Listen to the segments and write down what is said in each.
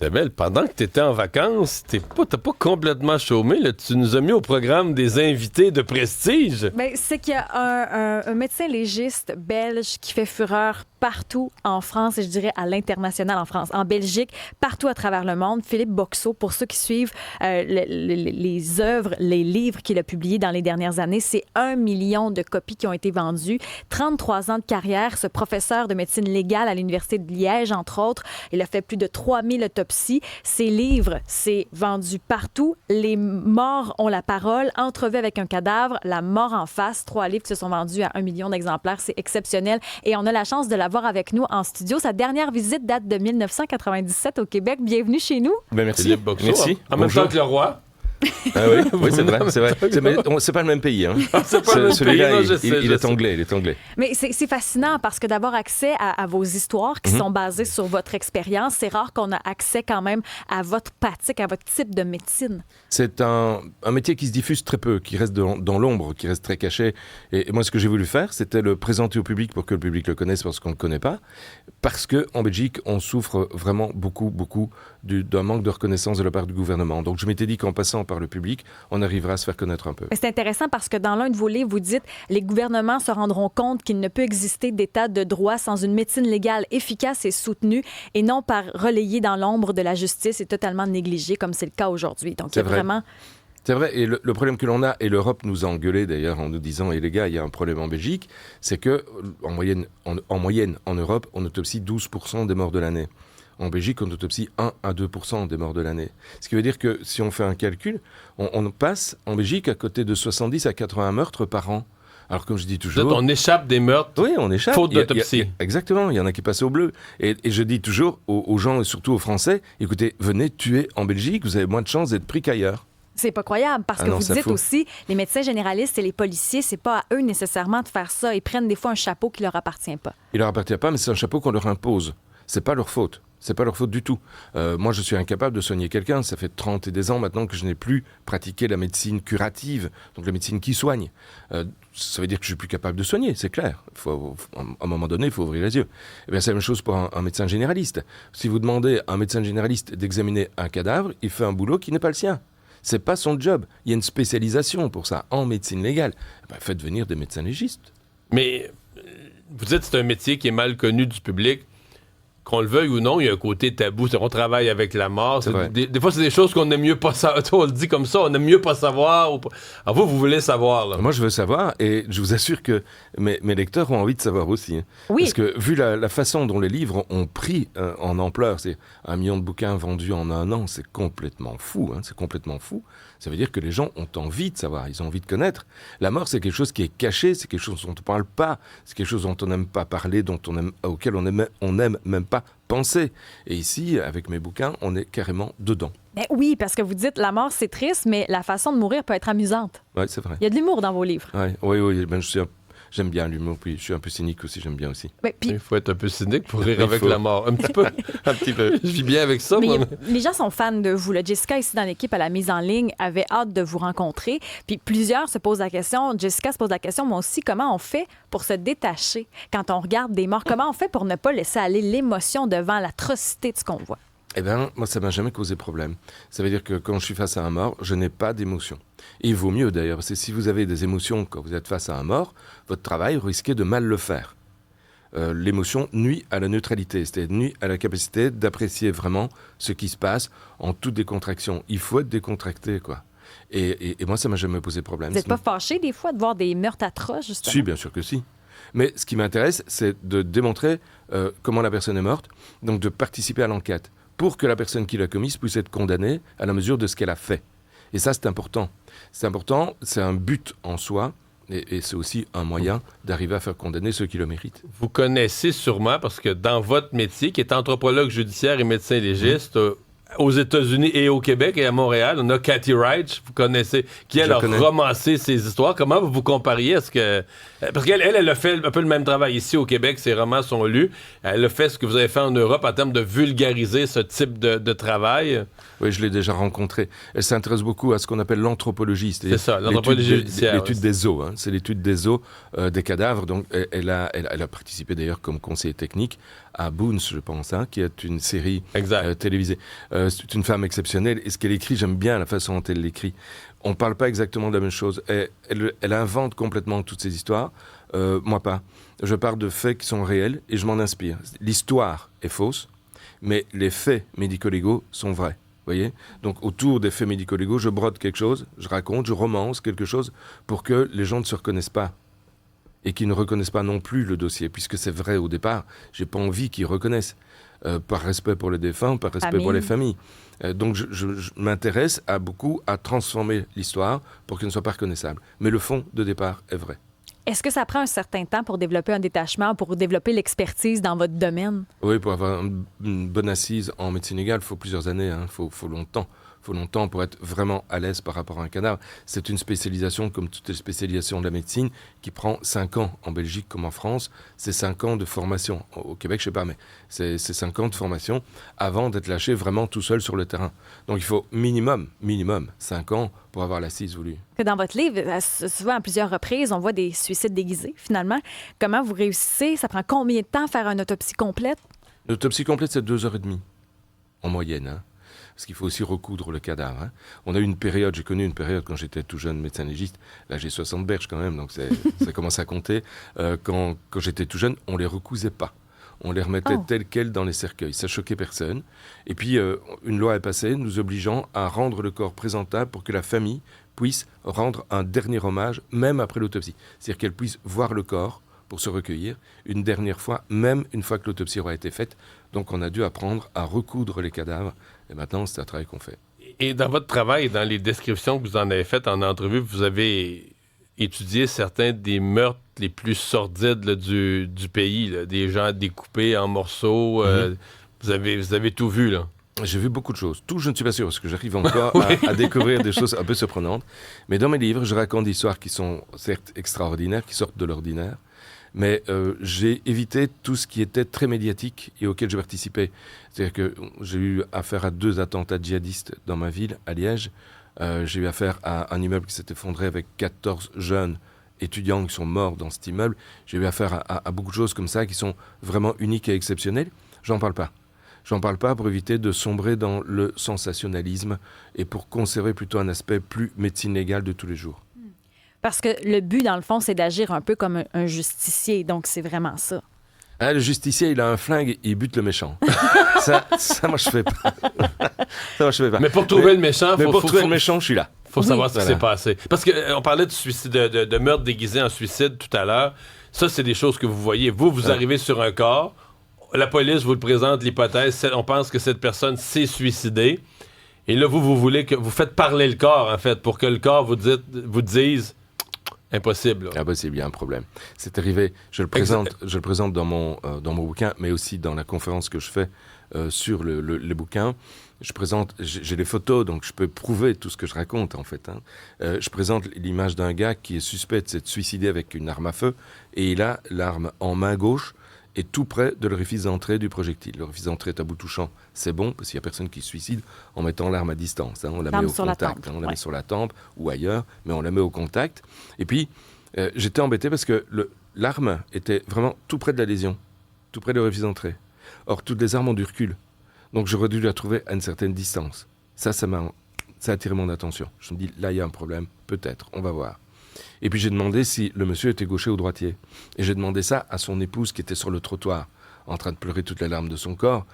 Isabelle, pendant que tu étais en vacances, t'as pas complètement chômé. Là. Tu nous as mis au programme des invités de prestige. Ben, c'est qu'il y a un médecin légiste belge qui fait fureur partout en France et je dirais à l'international en France, en Belgique, partout à travers le monde. Philippe Boxeau, pour ceux qui suivent les œuvres, les livres qu'il a publiés dans les dernières années, c'est 1 million de copies qui ont été vendues. 33 ans de carrière, ce professeur de médecine légale à l'Université de Liège, entre autres. Il a fait plus de 3000 autopsies. Ses livres, c'est vendu partout. Les morts ont la parole. Entrevue avec un cadavre, La mort en face. 3 livres qui se sont vendus à 1 million d'exemplaires. C'est exceptionnel. Et on a la chance de l'avoir avec nous en studio. Sa dernière visite date de 1997 au Québec. Bienvenue chez nous. Ben merci. Philippe Boxeau, Merci. En même temps que le roi. Ah oui, c'est vrai. C'est pas le même pays. Hein. C'est pas le même Celui-là, pays. Non, il est anglais. Mais c'est fascinant parce que d'avoir accès à vos histoires qui sont basées sur votre expérience, c'est rare qu'on a accès quand même à votre pratique, à votre type de médecine. C'est un métier qui se diffuse très peu, qui reste dans l'ombre, qui reste très caché. Et moi, ce que j'ai voulu faire, c'était le présenter au public pour que le public le connaisse parce qu'on ne le connaît pas. Parce qu'en Belgique, on souffre vraiment beaucoup d'un manque de reconnaissance de la part du gouvernement. Donc, je m'étais dit qu'en passant par le public, on arrivera à se faire connaître un peu. C'est intéressant parce que dans l'un de vos livres, vous dites « Les gouvernements se rendront compte qu'il ne peut exister d'état de droit sans une médecine légale efficace et soutenue et non par relayée dans l'ombre de la justice et totalement négligée comme c'est le cas aujourd'hui. » Donc, il y a vraiment... C'est vrai, et le problème que l'on a, et l'Europe nous a engueulé d'ailleurs en nous disant « Et les gars, il y a un problème en Belgique », c'est qu'en moyenne, en Europe, on autopsie 12% des morts de l'année. En Belgique, on autopsie 1 à 2% des morts de l'année. Ce qui veut dire que si on fait un calcul, on passe en Belgique à côté de 70 à 80 meurtres par an. Alors, comme je dis toujours... On échappe des meurtres. Oui, on échappe. Faute d'autopsie. Exactement, il y en a qui passent au bleu. Et je dis toujours aux gens, et surtout aux Français, écoutez, venez tuer en Belgique, vous avez moins de chances d'être pris qu'ailleurs. C'est pas croyable parce que vous dites aussi, les médecins généralistes et les policiers, c'est pas à eux nécessairement de faire ça. Ils prennent des fois un chapeau qui leur appartient pas. Il leur appartient pas, mais c'est un chapeau qu'on leur impose. C'est pas leur faute. C'est pas leur faute du tout. Moi, je suis incapable de soigner quelqu'un. Ça fait 30 et des ans maintenant que je n'ai plus pratiqué la médecine curative, donc la médecine qui soigne. Ça veut dire que je suis plus capable de soigner, c'est clair. À un moment donné, il faut ouvrir les yeux. Eh bien, c'est la même chose pour un médecin généraliste. Si vous demandez à un médecin généraliste d'examiner un cadavre, il fait un boulot qui n'est pas le sien. C'est pas son job. Il y a une spécialisation pour ça en médecine légale. Eh bien, faites venir des médecins légistes. Mais vous dites que c'est un métier qui est mal connu du public. Qu'on le veuille ou non, il y a un côté tabou. On travaille avec la mort. Des fois, c'est des choses qu'on aime mieux pas savoir. On le dit comme ça, on aime mieux pas savoir. Alors vous voulez savoir. Là. Moi, je veux savoir et je vous assure que mes lecteurs ont envie de savoir aussi. Hein. Oui. Parce que vu la façon dont les livres ont pris en ampleur, c'est 1 million de bouquins vendus en 1 an, c'est complètement fou. Hein, c'est complètement fou. Ça veut dire que les gens ont envie de savoir, ils ont envie de connaître. La mort, c'est quelque chose qui est caché, c'est quelque chose dont on ne parle pas, c'est quelque chose dont on n'aime pas parler, auquel on n'aime même pas penser. Et ici, avec mes bouquins, on est carrément dedans. Ben oui, parce que vous dites la mort, c'est triste, mais la façon de mourir peut être amusante. Oui, c'est vrai. Il y a de l'humour dans vos livres. Oui, j'aime bien l'humour, puis je suis un peu cynique aussi, j'aime bien aussi. Mais, puis, il faut être un peu cynique pour rire avec la mort. Un petit peu. Un petit peu. Je vis bien avec ça, moi. Les gens sont fans de vous. Là. Jessica, ici dans l'équipe à la mise en ligne, avait hâte de vous rencontrer. Puis plusieurs se posent la question, Jessica se pose la question, moi aussi, comment on fait pour se détacher quand on regarde des morts? Comment on fait pour ne pas laisser aller l'émotion devant l'atrocité de ce qu'on voit? Eh bien, moi, ça ne m'a jamais causé problème. Ça veut dire que quand je suis face à un mort, je n'ai pas d'émotion. Et il vaut mieux, d'ailleurs, parce que si vous avez des émotions quand vous êtes face à un mort, votre travail risquez de mal le faire. L'émotion nuit à la neutralité, c'est-à-dire nuit à la capacité d'apprécier vraiment ce qui se passe en toute décontraction. Il faut être décontracté, quoi. Et moi, ça ne m'a jamais posé problème. Vous n'êtes pas fâché, des fois, de voir des meurtres atroces, justement? Si, bien sûr que si. Mais ce qui m'intéresse, c'est de démontrer comment la personne est morte, donc de participer à l'enquête, pour que la personne qui l'a commise puisse être condamnée à la mesure de ce qu'elle a fait. Et ça, c'est important. C'est important, c'est un but en soi, et c'est aussi un moyen d'arriver à faire condamner ceux qui le méritent. Vous connaissez sûrement, parce que dans votre métier, qui est anthropologue judiciaire et médecin légiste, aux États-Unis et au Québec et à Montréal. On a Cathy Wright, vous connaissez, qui elle a romancé ces histoires. Comment vous vous compariez? Parce qu'elle elle a fait un peu le même travail ici au Québec, ses romans sont lus. Elle a fait ce que vous avez fait en Europe en termes de vulgariser ce type de travail. Oui, je l'ai déjà rencontrée. Elle s'intéresse beaucoup à ce qu'on appelle l'anthropologie. C'est ça, l'anthropologie judiciaire. L'étude des os, hein. C'est l'étude des os des cadavres. Donc, elle a participé d'ailleurs comme conseiller technique à Boons, je pense, hein, qui est une série télévisée. C'est une femme exceptionnelle. Et ce qu'elle écrit, j'aime bien la façon dont elle l'écrit. On ne parle pas exactement de la même chose. Elle invente complètement toutes ces histoires. Moi, pas. Je pars de faits qui sont réels et je m'en inspire. L'histoire est fausse, mais les faits médico-légaux sont vrais. Voyez ? Donc, autour des faits médico-légaux, je brode quelque chose, je raconte, je romance quelque chose pour que les gens ne se reconnaissent pas. Et qu'ils ne reconnaissent pas non plus le dossier, puisque c'est vrai au départ. J'ai pas envie qu'ils reconnaissent, par respect pour les défunts, par respect pour les familles. Donc, je m'intéresse beaucoup à transformer l'histoire pour qu'elle ne soit pas reconnaissable. Mais le fond de départ est vrai. Est-ce que ça prend un certain temps pour développer un détachement, pour développer l'expertise dans votre domaine? Oui, pour avoir une bonne assise en médecine légale, il faut plusieurs années, hein. Faut longtemps. Il faut longtemps pour être vraiment à l'aise par rapport à un cadavre. C'est une spécialisation, comme toutes les spécialisations de la médecine, qui prend 5 ans en Belgique comme en France. C'est 5 ans de formation. Au Québec, je ne sais pas, mais c'est 5 ans de formation avant d'être lâché vraiment tout seul sur le terrain. Donc il faut minimum 5 ans pour avoir l'assise voulue. Dans votre livre, souvent à plusieurs reprises, on voit des suicides déguisés, finalement. Comment vous réussissez? Ça prend combien de temps faire une autopsie complète? L'autopsie complète, c'est 2h30 en moyenne, hein. Parce qu'il faut aussi recoudre le cadavre. Hein. On a eu j'ai connu une période quand j'étais tout jeune médecin légiste, là j'ai 60 berges quand même, donc ça commence à compter. Quand j'étais tout jeune, on ne les recousait pas. On les remettait tels quels dans les cercueils. Ça choquait personne. Et puis, une loi est passée nous obligeant à rendre le corps présentable pour que la famille puisse rendre un dernier hommage, même après l'autopsie. C'est-à-dire qu'elle puisse voir le corps pour se recueillir une dernière fois, même une fois que l'autopsie aura été faite. Donc, on a dû apprendre à recoudre les cadavres. Et maintenant, c'est un travail qu'on fait. Et dans votre travail, dans les descriptions que vous en avez faites en entrevue, vous avez étudié certains des meurtres les plus sordides là, du pays, là, des gens découpés en morceaux. Vous avez tout vu, là. J'ai vu beaucoup de choses. Tout, je ne suis pas sûr, parce que j'arrive encore à découvrir des choses un peu surprenantes. Mais dans mes livres, je raconte des histoires qui sont certes extraordinaires, qui sortent de l'ordinaire. Mais j'ai évité tout ce qui était très médiatique et auquel je participais. C'est-à-dire que j'ai eu affaire à 2 attentats djihadistes dans ma ville, à Liège. J'ai eu affaire à un immeuble qui s'est effondré avec 14 jeunes étudiants qui sont morts dans cet immeuble. J'ai eu affaire à beaucoup de choses comme ça qui sont vraiment uniques et exceptionnelles. J'en parle pas. J'en parle pas pour éviter de sombrer dans le sensationnalisme et pour conserver plutôt un aspect plus médecine légale de tous les jours. Parce que le but, dans le fond, c'est d'agir un peu comme un justicier. Donc, c'est vraiment ça. Ah, le justicier, il a un flingue et il bute le méchant. ça, moi, je fais pas. Ça, moi, je fais pas. Mais pour trouver le méchant, le méchant, je suis là. Faut savoir ce qui s'est passé. Parce qu'on parlait de suicide, de meurtre déguisé en suicide tout à l'heure. Ça, c'est des choses que vous voyez. Vous arrivez sur un corps. La police vous le présente, l'hypothèse. On pense que cette personne s'est suicidée. Et là, vous voulez que vous faites parler le corps, en fait, pour que le corps vous dise impossible. Là. Impossible, il y a un problème. C'est arrivé, je le présente dans mon bouquin, mais aussi dans la conférence que je fais sur le bouquin. J'ai les photos, donc je peux prouver tout ce que je raconte, en fait. Hein. Je présente l'image d'un gars qui est suspect de s'être suicidé avec une arme à feu, et il a l'arme en main gauche, et tout près de l'orifice d'entrée du projectile. L'orifice d'entrée est à bout touchant, c'est bon, parce qu'il n'y a personne qui se suicide en mettant l'arme à distance. Hein. On la met au contact, on la met sur la tempe ou ailleurs, mais on la met au contact. Et puis, j'étais embêté parce que l'arme était vraiment tout près de la lésion, tout près de l'orifice d'entrée. Or, toutes les armes ont du recul, donc j'aurais dû la trouver à une certaine distance. Ça a attiré mon attention. Je me dis, là, il y a un problème, peut-être, on va voir. Et puis j'ai demandé si le monsieur était gaucher ou droitier. Et j'ai demandé ça à son épouse qui était sur le trottoir, en train de pleurer toutes les larmes de son corps,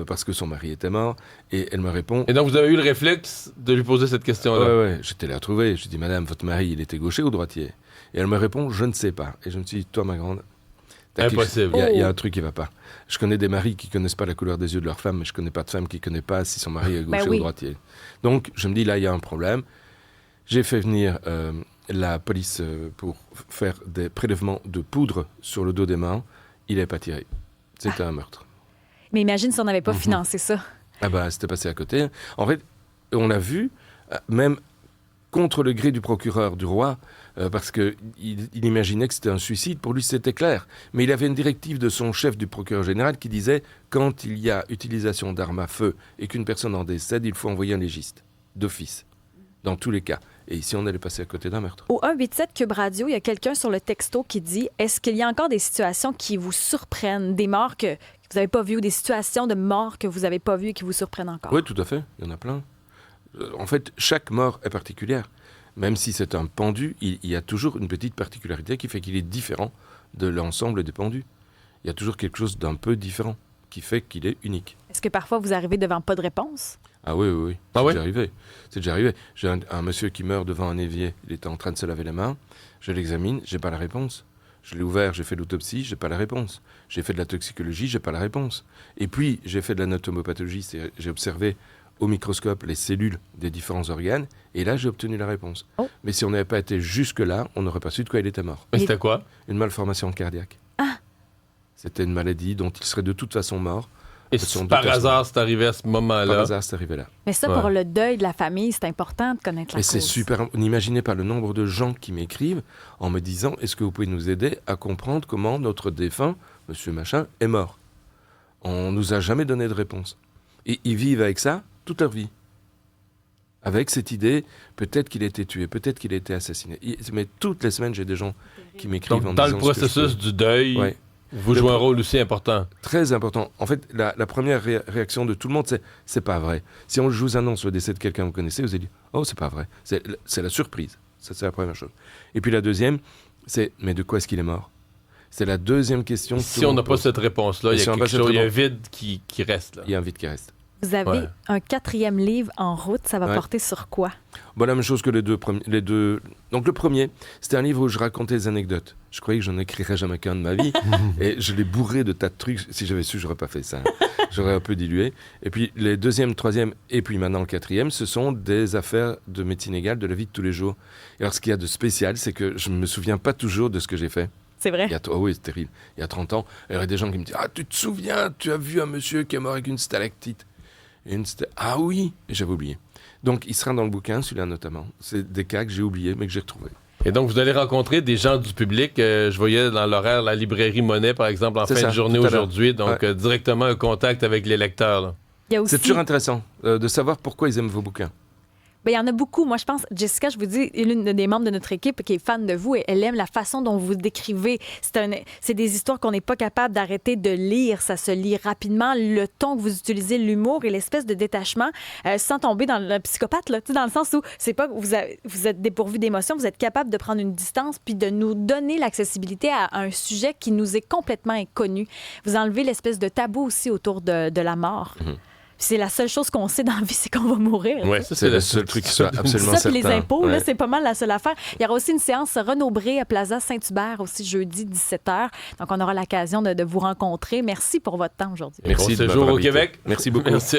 parce que son mari était mort. Et elle me répond... Et donc vous avez eu le réflexe de lui poser cette question-là? Oui, j'étais là à trouver. Je lui dis, madame, votre mari, il était gaucher ou droitier? Et elle me répond, je ne sais pas. Et je me suis dit, toi, ma grande... Impossible. Il y a un truc qui ne va pas. Je connais des maris qui ne connaissent pas la couleur des yeux de leur femme, mais je ne connais pas de femme qui ne connaît pas si son mari est gaucher ou droitier. Donc je me dis, là, il y a un problème. J'ai fait venir... la police pour faire des prélèvements de poudre sur le dos des mains. Il n'est pas tiré. C'était un meurtre. Mais imagine si on n'avait pas financé ça. Ah bah, c'était passé à côté. En fait, on l'a vu, même contre le gré du procureur du roi, parce qu'il il imaginait que c'était un suicide. Pour lui, c'était clair. Mais il avait une directive de son chef du procureur général qui disait quand il y a utilisation d'armes à feu et qu'une personne en décède, il faut envoyer un légiste, d'office, dans tous les cas. Et ici, on allait passer à côté d'un meurtre. Au 187 Cube Radio, il y a quelqu'un sur le texto qui dit « Est-ce qu'il y a encore des situations qui vous surprennent, des morts que vous n'avez pas vues ou des situations de morts que vous n'avez pas vues et qui vous surprennent encore? » Oui, tout à fait. Il y en a plein. En fait, chaque mort est particulière. Même si c'est un pendu, il y a toujours une petite particularité qui fait qu'il est différent de l'ensemble des pendus. Il y a toujours quelque chose d'un peu différent qui fait qu'il est unique. Est-ce que parfois vous arrivez devant pas de réponse? Ah oui, oui, oui. Ah ouais? C'est déjà arrivé. J'ai un monsieur qui meurt devant un évier. Il était en train de se laver les mains. Je l'examine, j'ai pas la réponse. Je l'ai ouvert, j'ai fait l'autopsie, j'ai pas la réponse. J'ai fait de la toxicologie, j'ai pas la réponse. Et puis, j'ai fait de l'anatomopathologie, j'ai observé au microscope les cellules des différents organes, et là, j'ai obtenu la réponse. Oh. Mais si on n'avait pas été jusque-là, on n'aurait pas su de quoi il était mort. Mais c'était quoi? Une malformation cardiaque. Ah! C'était une maladie dont il serait de toute façon mort. Et par hasard, c'est arrivé à ce moment-là. Par hasard, c'est arrivé là. Mais ça, pour le deuil de la famille, c'est important de connaître la Et cause. c'est super. N'imaginez pas le nombre de gens qui m'écrivent en me disant « Est-ce que vous pouvez nous aider à comprendre comment notre défunt, monsieur machin, est mort ?» On nous a jamais donné de réponse. Et ils vivent avec ça toute leur vie. Avec cette idée, peut-être qu'il a été tué, peut-être qu'il a été assassiné. Mais toutes les semaines, j'ai des gens qui m'écrivent en Donc, me dans disant... le processus du deuil, Ouais. vous jouez un rôle aussi important. Très important. En fait, la première réaction de tout le monde, c'est pas vrai. Si je vous annonce le décès de quelqu'un que vous connaissez, vous allez dire oh, c'est pas vrai. C'est la surprise. Ça, c'est la première chose. Et puis la deuxième, c'est mais de quoi est-ce qu'il est mort? C'est la deuxième question. Si on n'a pas cette réponse-là, il y a quelque chose, il y a un vide qui reste. Là. Il y a un vide qui reste. Vous avez un 4e livre en route. Ça va Ouais. porter sur quoi? Bon, la même chose que les deux. Donc le premier, c'était un livre où je racontais des anecdotes. Je croyais que j'en écrirais jamais qu'un de ma vie. Et je l'ai bourré de tas de trucs. Si j'avais su, j'aurais pas fait ça. J'aurais un peu dilué. Et puis les deuxième, troisième, et puis maintenant le 4e, ce sont des affaires de médecine égale de la vie de tous les jours. Et alors ce qu'il y a de spécial, c'est que je me souviens pas toujours de ce que j'ai fait. C'est vrai? Oh oui, c'est terrible. Il y a 30 ans, il y aurait des gens qui me disent ah, tu te souviens, tu as vu un monsieur qui est mort avec une stalactite. Ah oui, et j'avais oublié. Donc, il sera dans le bouquin, celui-là notamment. C'est des cas que j'ai oubliés, mais que j'ai retrouvés. Et donc, vous allez rencontrer des gens du public. Je voyais dans l'horaire la librairie Monet, par exemple, en fin de journée aujourd'hui. Donc, directement un contact avec les lecteurs. Là. Il y a aussi... C'est toujours intéressant de savoir pourquoi ils aiment vos bouquins. Bien, il y en a beaucoup. Moi, je pense, Jessica, je vous dis, l'une des membres de notre équipe qui est fan de vous, elle aime la façon dont vous décrivez. C'est des histoires qu'on n'est pas capable d'arrêter de lire. Ça se lit rapidement. Le ton que vous utilisez, l'humour et l'espèce de détachement, sans tomber dans le psychopathe, là, dans le sens où c'est pas que vous êtes dépourvu d'émotions, vous êtes capable de prendre une distance puis de nous donner l'accessibilité à un sujet qui nous est complètement inconnu. Vous enlevez l'espèce de tabou aussi autour de la mort. Mm-hmm. C'est la seule chose qu'on sait dans la vie, c'est qu'on va mourir. Ouais, ça, c'est le seul truc qui soit absolument certain. Ça, puis les impôts, ouais. là, c'est pas mal la seule affaire. Il y aura aussi une séance Renaud Bré à Plaza Saint-Hubert, aussi jeudi 17h. Donc, on aura l'occasion de vous rencontrer. Merci pour votre temps aujourd'hui. Merci de votre séjour au Québec. Merci beaucoup. Merci.